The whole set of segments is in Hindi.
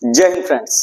जय हिंद फ्रेंड्स।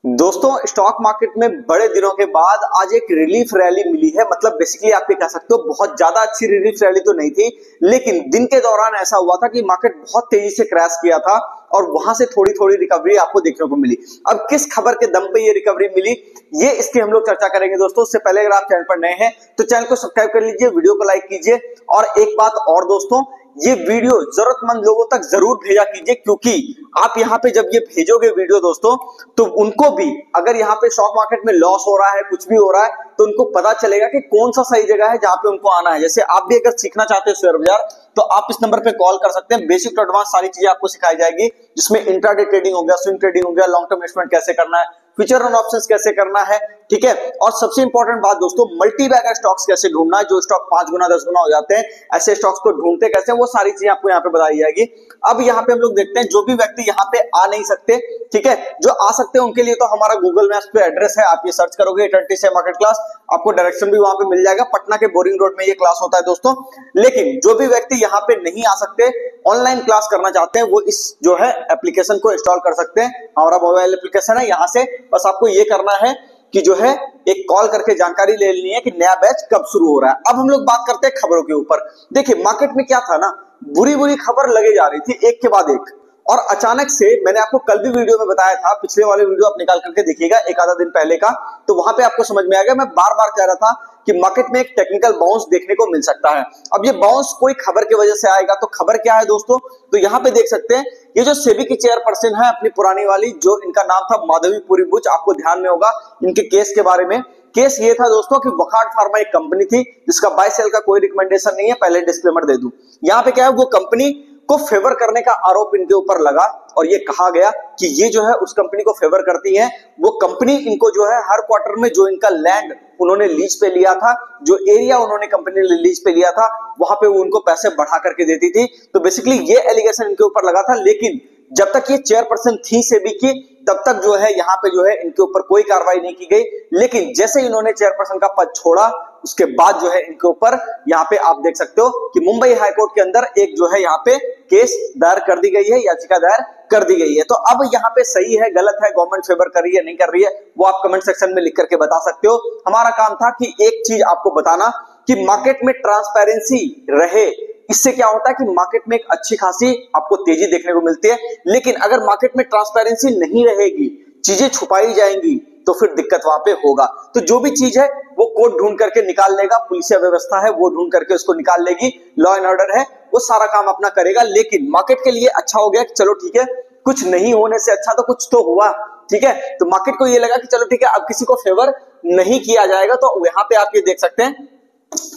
दोस्तों, स्टॉक मार्केट में बड़े दिनों के बाद आज एक रिलीफ रैली मिली है। मतलब बेसिकली आप ये कह सकते हो बहुत ज्यादा अच्छी रिलीफ रैली तो नहीं थी, लेकिन दिन के दौरान ऐसा हुआ था कि मार्केट बहुत तेजी से क्रैश किया था और वहां से थोड़ी थोड़ी रिकवरी आपको देखने को मिली। अब किस खबर के दम पे ये रिकवरी मिली, ये इसकी हम लोग चर्चा करेंगे। दोस्तों, उससे पहले अगर आप चैनल पर नए हैं तो चैनल को सब्सक्राइब कर लीजिए, वीडियो को लाइक कीजिए और एक बात और दोस्तों, ये वीडियो जरूरतमंद लोगों तक जरूर भेजा कीजिए, क्योंकि आप यहाँ पे जब ये भेजोगे वीडियो दोस्तों, तो उनको भी अगर यहाँ पे स्टॉक मार्केट में लॉस हो रहा है, कुछ भी हो रहा है, तो उनको पता चलेगा कि कौन सा सही जगह है जहां पे उनको आना है। जैसे आप भी अगर सीखना चाहते हो शेयर बाजार, तो आप इस नंबर पे कॉल कर सकते हैं। बेसिक टू एडवांस सारी चीजें आपको सिखाई जाएगी, जिसमें इंट्राडे ट्रेडिंग हो गया, स्विंग ट्रेडिंग हो गया, लॉन्ग टर्म इन्वेस्टमेंट कैसे करना है, फ्यूचर एंड ऑप्शंस कैसे करना है, ठीक है। और सबसे इंपॉर्टेंट बात दोस्तों, मल्टी बैगर स्टॉक्स कैसे ढूंढना है, जो स्टॉक 5 गुना 10 गुना हो जाते हैं, ऐसे स्टॉक्स को ढूंढते कैसे, वो सारी चीजें आपको यहाँ पे बताई जाएगी। अब यहाँ पे हम लोग देखते हैं, जो भी व्यक्ति यहाँ पे आ नहीं सकते, ठीक है, जो आ सकते हैं उनके लिए तो हमारा गूगल मैप्स पे एड्रेस है, आप ये सर्च करोगे 20 से मार्केट क्लास, आपको डायरेक्शन भी वहां पे मिल जाएगा। पटना के बोरिंग रोड में ये क्लास होता है दोस्तों। लेकिन जो भी व्यक्ति यहाँ पे नहीं आ सकते, ऑनलाइन क्लास करना चाहते हैं, वो इस जो है एप्लीकेशन को इंस्टॉल कर सकते हैं। हमारा मोबाइल एप्लीकेशन है, यहाँ से बस आपको ये करना है कि जो है एक कॉल करके जानकारी ले लेनी है कि नया बैच कब शुरू हो रहा है। अब हम लोग बात करते हैं खबरों के ऊपर। देखिए, मार्केट में क्या था ना, बुरी बुरी खबर लगे जा रही थी एक के बाद एक, और अचानक से मैंने आपको कल भी वीडियो में बताया था, पिछले वाले वीडियो आप निकाल करके देखिएगा एक आधा दिन पहले का, तो वहां पे आपको समझ में आ गया। मैं बार बार कह रहा था कि मार्केट में एक टेक्निकल बाउंस देखने को मिल सकता है। अब ये बाउंस कोई खबर की वजह से आएगा, तो खबर क्या है दोस्तों, तो यहाँ पे देख सकते हैं, ये जो सेबी की चेयरपर्सन है अपनी पुरानी वाली, जो इनका नाम था माधवीपुरी बुच, आपको ध्यान में होगा इनके केस के बारे में। केस ये था दोस्तों कि वकार्ड फार्मा एक कंपनी थी जिसका बाय सेल का कोई रिकमेंडेशन नहीं है, पहले डिस्क्लेमर दे दूं। यहाँ पे क्या है, वो कंपनी को फेवर करने का आरोप इनके ऊपर लगा और ये कहा गया कि ये जो है उस कंपनी को फेवर करती है। वो कंपनी इनको जो है हर क्वार्टर में जो इनका लैंड उन्होंने लीज पे लिया था, जो एरिया उन्होंने कंपनी ने लीज पे लिया था, वहां पे वो उनको पैसे बढ़ा करके देती थी। तो बेसिकली ये एलिगेशन इनके ऊपर लगा था। लेकिन जब तक ये चेयरपर्सन थी सेबी की, तब तक जो है यहाँ पे जो है इनके ऊपर कोई कार्रवाई नहीं की गई। लेकिन जैसे इन्होंने चेयरपर्सन का पद छोड़ा, उसके बाद जो है इनके ऊपर यहाँ पे आप देख सकते हो कि मुंबई हाईकोर्ट के अंदर एक जो है यहाँ पे केस दायर कर दी गई है, याचिका दायर कर दी गई है। तो अब यहाँ पे सही है गलत है, गवर्नमेंट फेवर कर रही है नहीं कर रही है, वो आप कमेंट सेक्शन में लिख करके बता सकते हो। हमारा काम था कि एक चीज आपको बताना कि मार्केट में ट्रांसपेरेंसी रहे। इससे क्या होता है कि मार्केट में एक अच्छी खासी आपको तेजी देखने को मिलती है। लेकिन अगर मार्केट में ट्रांसपेरेंसी नहीं रहेगी, चीजें छुपाई जाएंगी, तो फिर दिक्कत वहां पे होगा। तो जो भी चीज है वो कोर्ट ढूंढ करके निकाल लेगा, पुलिस व्यवस्था है वो ढूंढ करके उसको निकाल लेगी, लॉ एंड ऑर्डर है वो सारा काम अपना करेगा। लेकिन मार्केट के लिए अच्छा हो गया कि चलो ठीक है, कुछ नहीं होने से अच्छा तो कुछ तो हुआ, ठीक है। तो मार्केट को ये लगा कि चलो ठीक है, अब किसी को फेवर नहीं किया जाएगा। तो यहाँ पे आप ये देख सकते हैं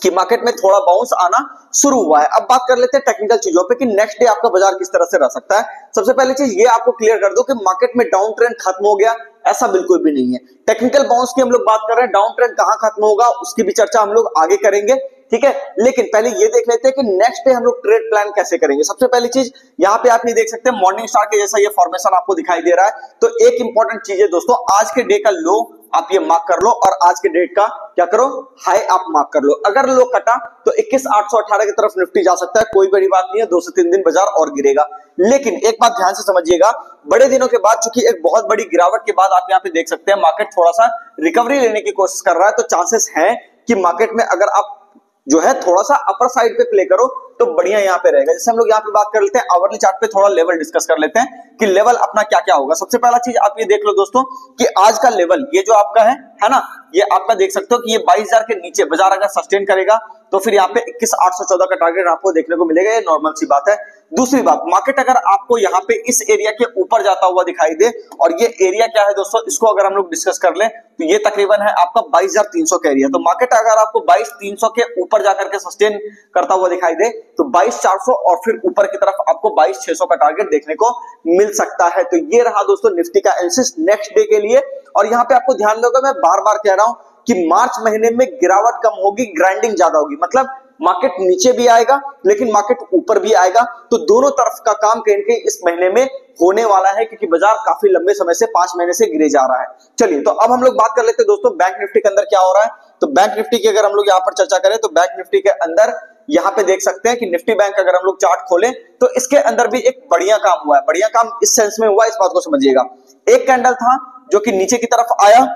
कि मार्केट में थोड़ा बाउंस आना शुरू हुआ है। अब बात कर लेते हैं टेक्निकल चीजों पे कि नेक्स्ट डे आपका बाजार किस तरह से रह सकता है। सबसे पहली चीज ये आपको क्लियर कर दो कि मार्केट में डाउन ट्रेंड खत्म हो गया, ऐसा बिल्कुल भी नहीं है। टेक्निकल बाउंस की हम लोग बात कर रहे हैं, डाउन ट्रेंड कहां खत्म होगा उसकी भी चर्चा हम लोग आगे करेंगे, ठीक है। लेकिन पहले ये देख लेते हैं कि नेक्स्ट डे हम लोग ट्रेड प्लान कैसे करेंगे। सबसे पहली चीज यहाँ पे आप ये देख सकते हैं, मॉर्निंग स्टार के जैसा ये फॉर्मेशन आपको दिखाई दे रहा है। तो एक इंपॉर्टेंट चीज है दोस्तों, आज के डे का लो आप ये मार्क कर लो और आज के डेट का क्या करो, हाई आप मार्क कर लो। अगर लो कटा तो 21,818 की तरफ निफ्टी जा सकता है, कोई बड़ी बात नहीं है, 2 से 3 दिन बाजार और गिरेगा। लेकिन एक बात ध्यान से समझिएगा, बड़े दिनों के बाद चूंकि एक बहुत बड़ी गिरावट के बाद आप यहाँ पे देख सकते हैं मार्केट थोड़ा सा रिकवरी लेने की कोशिश कर रहा है। तो चांसेस हैं कि मार्केट में अगर आप जो है थोड़ा सा अपर साइड पे प्ले करो तो बढ़िया यहाँ पे रहेगा। जैसे हम लोग यहाँ पे बात कर लेते हैं, आवरली चार्ट पे थोड़ा लेवल डिस्कस कर लेते हैं कि लेवल अपना क्या क्या होगा। सबसे पहला चीज आप ये देख लो दोस्तों कि आज का लेवल ये जो आपका है ना, ये आपका देख सकते हो कि ये 22,000 के नीचे बाजार अगर सस्टेन करेगा तो फिर यहाँ पे 21,814 का टारगेट आपको देखने को मिलेगा, ये नॉर्मल सी बात है। दूसरी बात, मार्केट अगर आपको यहाँ पे इस एरिया के ऊपर जाता हुआ दिखाई दे, और ये एरिया क्या है दोस्तों, इसको अगर हम लोग डिस्कस कर लें तो ये तकरीबन है आपका 22,300 का एरिया। तो मार्केट अगर आपको 22,300 के ऊपर जाकर के सस्टेन करता हुआ दिखाई दे तो 22,400 और फिर ऊपर की तरफ आपको 22,600 का टारगेट देखने को मिल सकता है। तो ये रहा दोस्तों निफ्टी का एनालिसिस नेक्स्ट डे के लिए। और यहाँ पे आपको ध्यान दोगे, मैं बार बार कह रहा हूं कि मार्च महीने में गिरावट कम होगी, ग्राइंडिंग ज्यादा होगी। मतलब मार्केट नीचे भी आएगा लेकिन मार्केट ऊपर भी आएगा, तो दोनों तरफ का काम कहीं कहीं इस महीने में होने वाला है, क्योंकि बाजार काफी लंबे समय से 5 महीने से गिरे जा रहा है। चलिए, तो अब हम लोग बात कर लेते हैं दोस्तों बैंक निफ्टी के अंदर क्या हो रहा है। तो बैंक निफ्टी की अगर हम लोग यहाँ पर चर्चा करें तो बैंक निफ्टी के अंदर यहाँ पे देख सकते हैं कि निफ्टी बैंक अगर हम लोग चार्ट खोलें तो इसके अंदर भी एक बढ़िया काम हुआ है। बढ़िया काम इस सेंस में हुआ, इस बात को समझिएगा एक कैंडल था जो कि नीचे की तरफ आया,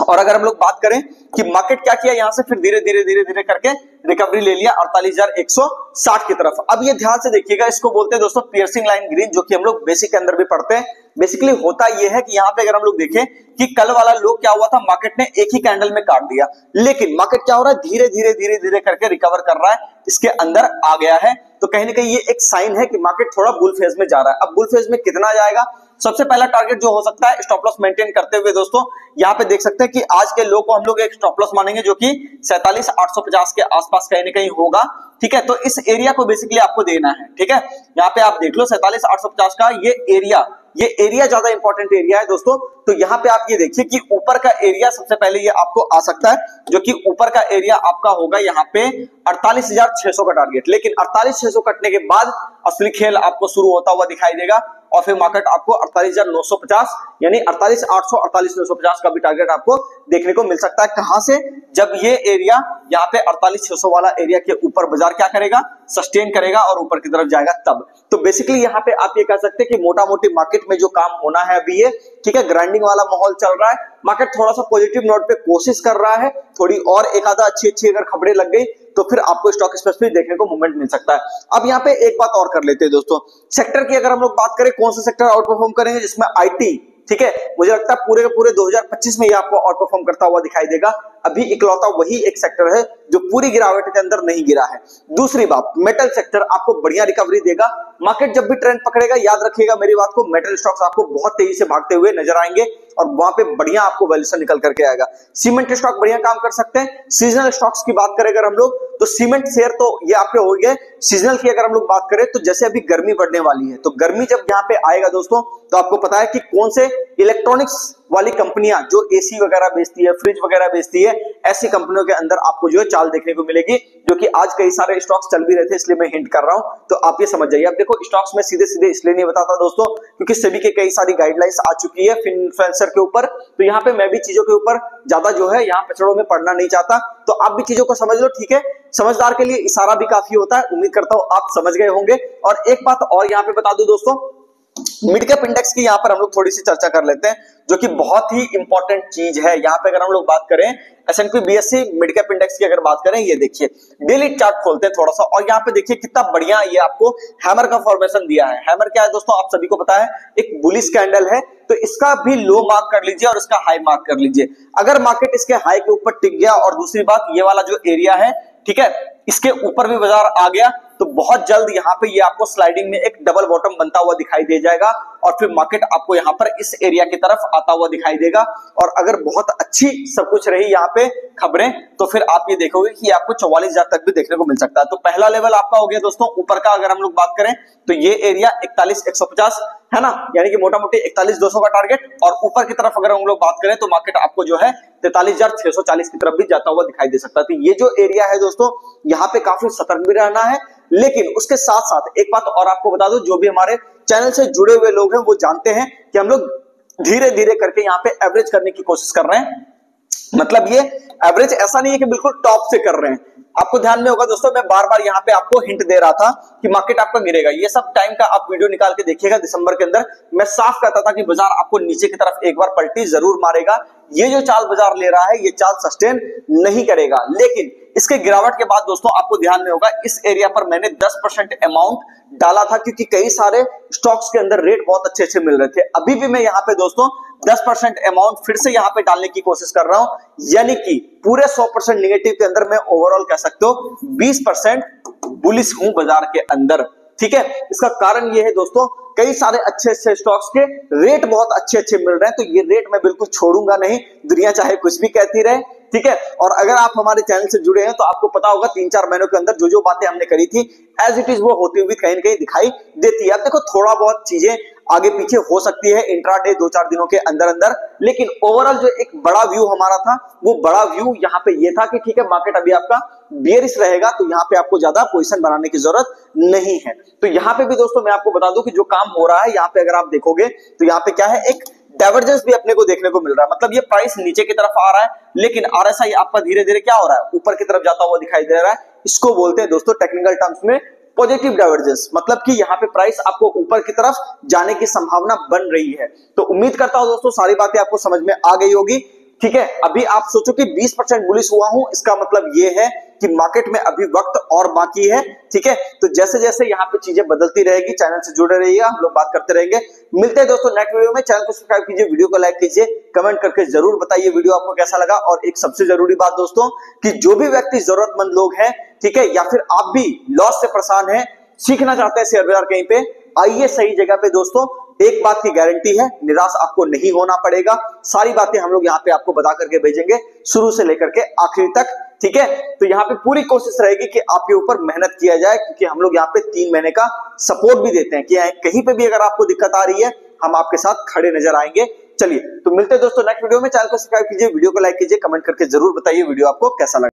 और अगर हम लोग बात करें कि मार्केट क्या किया यहां से, फिर धीरे धीरे धीरे धीरे करके रिकवरी ले लिया 48,160 की तरफ। अब ये ध्यान से देखिएगा, इसको बोलते हैं दोस्तों पियर्सिंग लाइन ग्रीन, जो कि हम लोग बेसिक के अंदर भी पढ़ते हैं। बेसिकली होता यह है कि यहाँ पे अगर हम लोग देखें कि कल वाला लो क्या हुआ था, मार्केट ने एक ही कैंडल में काट दिया, लेकिन मार्केट क्या हो रहा है, धीरे धीरे धीरे धीरे करके रिकवर कर रहा है, इसके अंदर आ गया है। तो कहीं ना कहीं ये एक साइन है कि मार्केट थोड़ा बुल फेज में जा रहा है। अब बुल फेज में कितना जाएगा, सबसे पहला टारगेट जो हो सकता है स्टॉप लॉस मेंटेन करते हुए दोस्तों, यहाँ पे देख सकते हैं कि आज के लो को हम लोग एक स्टॉप लॉस मानेंगे जो कि 47,850 के आसपास कहीं ना कहीं होगा। ठीक है, तो इस एरिया को बेसिकली आपको देना है। ठीक है, यहाँ पे आप देख लो 47,850 का ये एरिया ज्यादा इंपॉर्टेंट एरिया है दोस्तों। तो यहाँ पे आप ये देखिए कि ऊपर का एरिया सबसे पहले ये आपको आ सकता है, जो कि ऊपर का एरिया आपका होगा यहाँ पे 48,600 का टारगेट। लेकिन 48,600 कटने के बाद असली खेल आपको शुरू होता हुआ दिखाई देगा, और फिर मार्केट आपको 48,950 यानी 48,800 48,950 का भी टारगेट आपको देखने को मिल सकता है। कहां से, जब ये एरिया यहाँ पे 48,600 वाला एरिया के ऊपर बाजार क्या करेगा, सस्टेन करेगा और ऊपर की तरफ जाएगा तब। तो बेसिकली यहाँ पे आप ये कह सकते हैं कि मोटा मोटी मार्केट में जो काम होना है अभी ये, ठीक है, ग्राइंडिंग वाला माहौल चल रहा है, मार्केट थोड़ा सा पॉजिटिव नोट पे कोशिश कर रहा है, थोड़ी और एक आधा अच्छी अगर खबरें लग गई तो फिर आपको स्टॉक स्पेसिफिक देखने को मूवमेंट मिल सकता है। अब यहाँ पे एक बात और कर लेते हैं दोस्तों, सेक्टर की अगर हम लोग बात करें, कौन सा सेक्टर आउट परफॉर्म करेंगे, जिसमें आईटी, ठीक है, मुझे लगता है पूरे के पूरे 2025 में ये आपको आउट परफॉर्म करता हुआ दिखाई देगा। अभी इकलौता वही एक सेक्टर है जो पूरी गिरावट के अंदर नहीं गिरा है। दूसरी बात, मेटल सेक्टर आपको बढ़िया रिकवरी देगा। मार्केट जब भी ट्रेंड पकड़ेगा, याद रखिएगा मेरी बात को, मेटल स्टॉक्स आपको बहुत तेजी से भागते हुए नजर आएंगे और वहां पे बढ़िया आपको वैल्यूएशन निकल करके आएगा। सीमेंट स्टॉक बढ़िया काम कर सकते हैं। सीजनल स्टॉक्स की बात करें अगर हम लोग, तो सीमेंट शेयर तो ये आपके हो गए। सीजनल की अगर हम लोग बात करें तो जैसे अभी गर्मी बढ़ने वाली है, तो गर्मी जब यहाँ पे आएगा दोस्तों, तो आपको पता है कि कौन से इलेक्ट्रॉनिक्स वाली कंपनियां जो एसी वगैरह बेचती है, फ्रिज वगैरह बेचती है, ऐसी कंपनियों के अंदर आपको जो है चाल देखने को मिलेगी, जो कि आज कई सारे स्टॉक्स चल भी रहे थे, इसलिए मैं हिंट कर रहा हूं, तो आप ये समझ जाइए। अब देखो स्टॉक्स में सीधे सीधे इसलिए नहीं बताता दोस्तों, क्योंकि सेबी के कई सारी गाइडलाइंस आ चुकी है इन्फ्लुएंसर के ऊपर, तो यहाँ पे मैं भी चीजों के ऊपर ज्यादा जो है यहाँ पचड़ों में पड़ना नहीं चाहता, तो आप भी चीजों को समझ लो, ठीक है। समझदार के लिए इशारा भी काफी होता है, उम्मीद करता हूं आप समझ गए होंगे। और एक बात और यहाँ पे बता दूं दोस्तों, मिड कैप इंडेक्स की यहाँ पर हम लोग थोड़ी सी चर्चा कर लेते हैं, जो कि बहुत ही इंपॉर्टेंट चीज है। यहाँ पे अगर हम लोग बात करें S&P BSE mid cap index की अगर बात करें, ये देखिए डेली चार्ट खोलते हैं थोड़ा सा, और यहाँ पे देखिए कितना बढ़िया ये आपको हैमर का फॉर्मेशन दिया है। हैमर क्या है दोस्तों, आप सभी को पता है, एक बुलिश कैंडल है, तो इसका भी लो मार्क कर लीजिए और इसका हाई मार्क कर लीजिए। अगर मार्केट इसके हाई के ऊपर टिक गया, और दूसरी बात ये वाला जो एरिया है, ठीक है, इसके ऊपर भी बाजार आ गया, तो बहुत जल्द यहाँ पे ये आपको स्लाइडिंग में एक डबल बॉटम बनता हुआ दिखाई दे जाएगा, और फिर मार्केट आपको यहाँ पर इस एरिया की तरफ आता हुआ दिखाई देगा। और अगर बहुत अच्छी सब कुछ रही यहाँ पे खबरें, तो फिर आप ये देखोगे कि आपको 44,000 तक भी देखने को मिल सकता है। तो पहला लेवल आपका हो गया दोस्तों ऊपर का। अगर हम लोग बात करें तो ये एरिया 41,150 है ना, यानी कि मोटा मोटी 41,200 का टारगेट, और ऊपर की तरफ अगर हम लोग बात करें तो मार्केट आपको जो है 43,640 की तरफ भी जाता हुआ दिखाई दे सकता है। तो ये जो एरिया है दोस्तों, यहाँ पे काफी सतर्क भी रहना है। लेकिन उसके साथ साथ एक बात और आपको बता दूं, जो भी हमारे चैनल से जुड़े हुए लोग हैं वो जानते हैं कि हम लोग धीरे धीरे करके यहाँ पे एवरेज करने की कोशिश कर रहे हैं। मतलब ये एवरेज ऐसा नहीं है कि बिल्कुल टॉप से कर रहे हैं। आपको ध्यान में होगा दोस्तों, मैं बार बार यहाँ पे आपको हिंट दे रहा था कि मार्केट आपका गिरेगा। ये सब टाइम का आप वीडियो निकाल के देखिएगा, दिसंबर के अंदर मैं साफ कहता था कि बाजार आपको नीचे की तरफ एक बार पलटी जरूर मारेगा। ये जो चाल बाजार ले रहा है, ये चाल सस्टेन नहीं करेगा। लेकिन इसके गिरावट के बाद दोस्तों आपको ध्यान में होगा, इस एरिया पर मैंने 10% अमाउंट डाला था, क्योंकि कई सारे स्टॉक्स के अंदर रेट बहुत अच्छे अच्छे मिल रहे थे। अभी भी मैं यहाँ पे दोस्तों 10% अमाउंट फिर से यहाँ पे डालने की कोशिश कर रहा हूं, यानी कि पूरे 100% निगेटिव के अंदर मैं ओवरऑल कह सकते हो 20% बुलिश हूं बाजार के अंदर। ठीक है, इसका कारण ये है दोस्तों, कई सारे अच्छे अच्छे स्टॉक्स के रेट बहुत अच्छे अच्छे मिल रहे हैं, तो ये रेट मैं बिल्कुल छोड़ूंगा नहीं, दुनिया चाहे कुछ भी कहती रहे। ठीक है, और अगर आप हमारे चैनल से जुड़े हैं तो आपको पता होगा 3-4 महीनों के अंदर जो जो बातें हमने करी थी एज इट इज वो होती हुई कहीं न कहीं दिखाई देती है। अब देखो थोड़ा बहुत चीजें आगे पीछे हो सकती है इंट्राडे 2-4 दिनों के अंदर अंदर, लेकिन ओवरऑल जो एक बड़ा व्यू हमारा था, वो बड़ा व्यू यहाँ पे ये था कि ठीक है मार्केट अभी आपका बेयरिश रहेगा, तो यहाँ पे आपको ज्यादा पोजीशन बनाने की जरूरत नहीं है। तो यहाँ पे भी दोस्तों मैं आपको बता दूं कि जो काम हो रहा है यहाँ पे, अगर आप देखोगे तो यहाँ पे क्या है, एक डाइवर्जेंस भी अपने को देखने को मिल रहा है। मतलब ये प्राइस नीचे की तरफ आ रहा है, लेकिन RSI आपका धीरे धीरे क्या हो रहा है, ऊपर की तरफ जाता हुआ दिखाई दे रहा है। इसको बोलते हैं दोस्तों टेक्निकल टर्म्स में पॉजिटिव डाइवर्जेंस, मतलब कि यहाँ पे प्राइस आपको ऊपर की तरफ जाने की संभावना बन रही है। तो उम्मीद करता हूं दोस्तों सारी बातें आपको समझ में आ गई होगी। ठीक है, अभी आप सोचो कि 20% बुलिश हुआ हूं, इसका मतलब ये है कि मार्केट में अभी वक्त और बाकी है। ठीक है, तो जैसे जैसे यहाँ पे चीजें बदलती रहेगी, चैनल से जुड़े रहिएगा, हम लोग बात करते रहेंगे। मिलते हैं दोस्तों नेक्स्ट वीडियो में। चैनल को सब्सक्राइब कीजिए, वीडियो को लाइक कीजिए, कमेंट करके जरूर बताइए वीडियो आपको कैसा लगा। और एक सबसे जरूरी बात दोस्तों, कि जो भी व्यक्ति जरूरतमंद लोग हैं, ठीक है, या फिर आप भी लॉस से परेशान हैं, सीखना चाहते हैं शेयर बाजार कहीं पे, आइए सही जगह पे दोस्तों। एक बात की गारंटी है, निराश आपको नहीं होना पड़ेगा। सारी बातें हम लोग यहाँ पे आपको बता करके भेजेंगे, शुरू से लेकर के आखिरी तक। ठीक है, तो यहाँ पे पूरी कोशिश रहेगी कि आपके ऊपर मेहनत किया जाए, क्योंकि हम लोग यहाँ पे 3 महीने का सपोर्ट भी देते हैं कि कहीं पे भी अगर आपको दिक्कत आ रही है, हम आपके साथ खड़े नजर आएंगे। चलिए, तो मिलते हैं दोस्तों नेक्स्ट वीडियो में। चैनल को सब्सक्राइब कीजिए, वीडियो को लाइक कीजिए, कमेंट करके जरूर बताइए वीडियो आपको कैसा लगा।